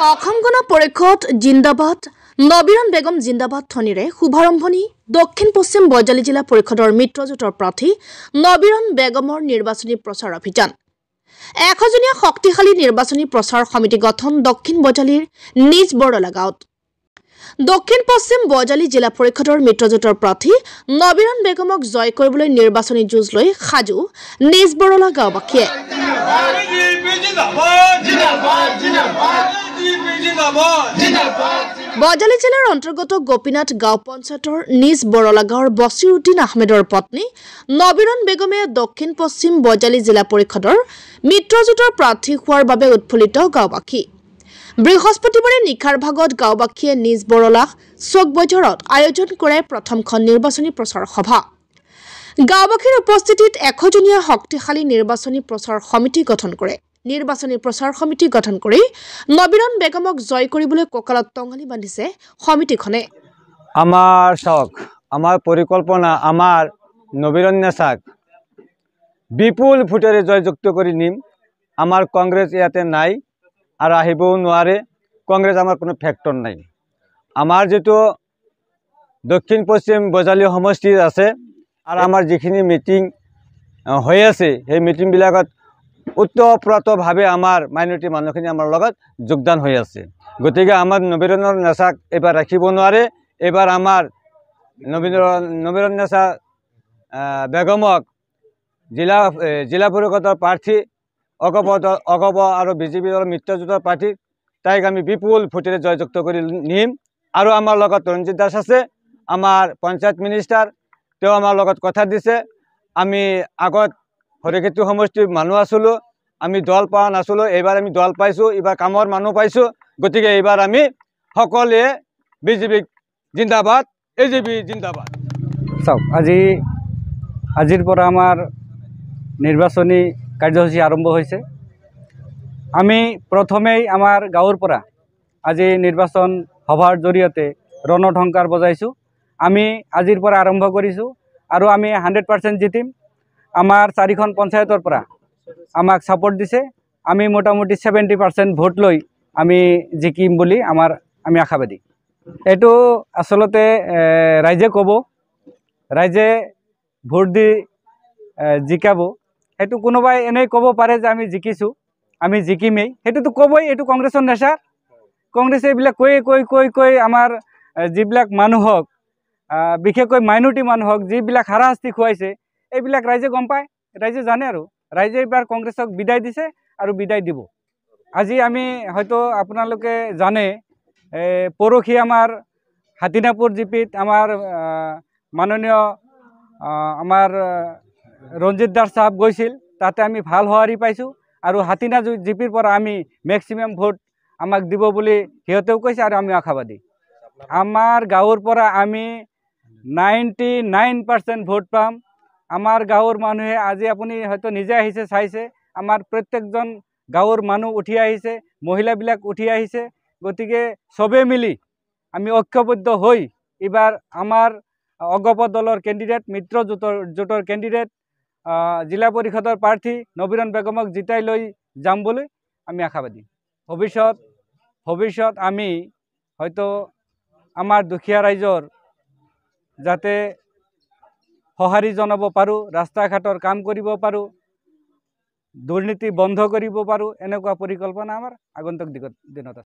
অসম গণ পৰিষদ জিন্দাবাদ নবীৰণ বেগম জিন্দাবাদ ধ্বনিৰে শুভাৰম্ভণি দক্ষিণ পশ্চিম বজালী জিলা পৰিষদৰ মিত্ৰজোঁটৰ প্ৰাৰ্থী নবীৰণ বেগমৰ নিৰ্বাচনী প্ৰচাৰ অভিযান এখজনীয়া শক্তিশালী নিৰ্বাচনী প্ৰচাৰ সমিতি গঠন দক্ষিণ বজালীৰ নিজ বৰলা গাঁৱত দক্ষিণ পশ্চিম বজালী জিলা পৰিষদৰ মিত্ৰজোঁটৰ প্ৰাৰ্থী নবীৰণ বেগমক জয় কৰিবলৈ নিৰ্বাচনী যুঁজ লৈ সাজু নিজ বৰলা গাঁওবাসীয়ে বজালী জিলাৰ অন্তৰ্গত গোপীনাথ গাঁও পঞ্চায়তৰ নিজ বৰলা গাঁৱৰ বছিৰুদ্দিন আহমেদৰ পত্নী নবীৰণ বেগমে দক্ষিণ পশ্চিম বজালী জিলা পৰিষদৰ মিত্ৰজোঁটৰ প্ৰাৰ্থী হোৱাৰ বাবে উৎফুল্লিত গাঁওবাসী বৃহস্পতিবাৰে নিশাৰ ভাগত গাঁওবাসীয়ে নিজ বৰলা চক বজাৰত আয়োজন কৰে প্ৰথমখন নিৰ্বাচনী প্ৰচাৰ সভা গাঁওবাসীৰ উপস্থিতিত এখজনীয়া শক্তিশালী নিৰ্বাচনী প্ৰচাৰ সমিতি গঠন কৰে নিৰ্বাচনী প্ৰচাৰ সমিতি গঠন কৰি নবীৰণ বেগমক জয় কৰিবলৈ কঁকালত টঙালি বান্ধিছে সমিতিখনে আমাৰ চাওক আমাৰ পৰিকল্পনা আমাৰ নবীৰণ নেচাক বিপুল ভোটেৰে জয়যুক্ত কৰি নিম আমাৰ কংগ্ৰেছ ইয়াতে নাই আৰু আহিবও নোৱাৰে কংগ্ৰেছ আমাৰ কোনো ফেক্টৰ নাই আমাৰ যেটো দক্ষিণ পশ্চিম বজালী সমষ্টি আছে আৰু আমাৰ যিখিনি মিটিং হৈ আছে সেই মিটিং বিলাকত উত্তৰপ্ৰতভাৱে আমাৰ মাইনৰিটি মানুহখিনি আমাৰ লগত যোগদান হৈ আছে গতিকে আমাৰ নবীৰণৰ নেচাক এবাৰ ৰাখিব নোৱাৰে এবাৰ আমাৰ নবীৰণ নেচা বেগমক জিলা পৰিষদৰ প্ৰাৰ্থী অগপ আৰু বিজেপি দলৰ মিত্ৰজোঁটৰ প্ৰাৰ্থী তাইক আমি বিপুল ভোটেৰে জয়যুক্ত কৰি নিম আৰু আমাৰ লগত ৰঞ্জিত দাস আছে আমাৰ পঞ্চায়ত মিনিষ্টাৰ তেওঁ আমাৰ লগত কথা দিছে আমি আগত হৰিক্ষেত্ৰ সমষ্টিৰ মানুহ আছিলোঁ আমি দল পোৱা নাছিলোঁ এইবাৰ আমি দল পাইছোঁ এইবাৰ কামৰ মানুহ পাইছোঁ গতিকে এইবাৰ আমি সকলোৱে বিজেপি জিন্দাবাদ এজেপি জিন্দাবাদ চাওক আজিৰ পৰা আমাৰ নিৰ্বাচনী কাৰ্যসূচী আৰম্ভ হৈছে আমি প্ৰথমেই আমাৰ গাঁৱৰ পৰা আজি নিৰ্বাচন সভাৰ জৰিয়তে ৰণঢংকাৰ বজাইছোঁ আমি আজিৰ পৰা আৰম্ভ কৰিছোঁ আৰু আমি 100% জিতিম আমাৰ 4খন পঞ্চায়তৰ পৰা আমাক সাপোৰ্ট দিছে আমি মোটামুটি 70% ভোট লৈ আমি জিকিম বুলি আমি আশাবাদী এটো আসলতে ৰাইজে ক'ব ৰাইজে ভোট দি জিকাব এটো কোনোবাই এনেই ক'ব পাৰে যে আমি জিকিছোঁ আমি জিকিমেই হেতুটো ক'বই এটো কংগ্ৰেছৰ নেচাৰ কংগ্ৰেছে এইবিলাক কৈ আমাৰ যিবিলাক মানুহক বিশেষকৈ মাইনৰিটি মানুহক যিবিলাক হাৰাশাস্তি খুৱাইছে এইবিলাক ৰাইজে গম পায় ৰাইজে জানে আৰু ৰাইজে এইবাৰ কংগ্ৰেছক বিদায় দিছে আৰু বিদায় দিব আজি আমি হয়তো আপোনালোকে জানে পৰখি আমাৰ হাতিনাপুৰ জিপিত আমাৰ মাননীয় আমাৰ ৰঞ্জিত দাস সাহেব গৈছিল তাতে আমি ভাল সঁহাৰি পাইছোঁ আৰু হাতিনা জিপিৰ পৰা আমি মেক্সিমাম ভোট আমাক দিব বুলি সিহঁতেও কৈছে আৰু আমি আশাবাদী আমাৰ গাঁৱৰ পৰা আমি 99% ভোট পাম আমাৰ গাঁৱৰ মানুহে আজি আপুনি হয়তো নিজে আহিছে চাইছে আমাৰ প্ৰত্যেকজন গাঁৱৰ মানুহ উঠি আহিছে মহিলাবিলাক উঠি আহিছে গতিকে সবে মিলি আমি ঐক্যবদ্ধ হৈ এবাৰ আমাৰ অগপ দলৰ কেণ্ডিডেট মিত্ৰজোঁটৰ কেণ্ডিডেট জিলা পৰিষদৰ প্ৰাৰ্থী নবীৰণ বেগমক জিতাই লৈ যাম বুলি আমি আশাবাদী ভৱিষ্যত আমি হয়তো আমাৰ দুখীয়া ৰাইজৰ যাতে সঁহাৰি জনাব পাৰোঁ ৰাস্তা ঘাটৰ কাম কৰিব পাৰোঁ দুৰ্নীতি বন্ধ কৰিব পাৰোঁ এনেকুৱা পৰিকল্পনা আমাৰ আগন্তুক দিনত আছে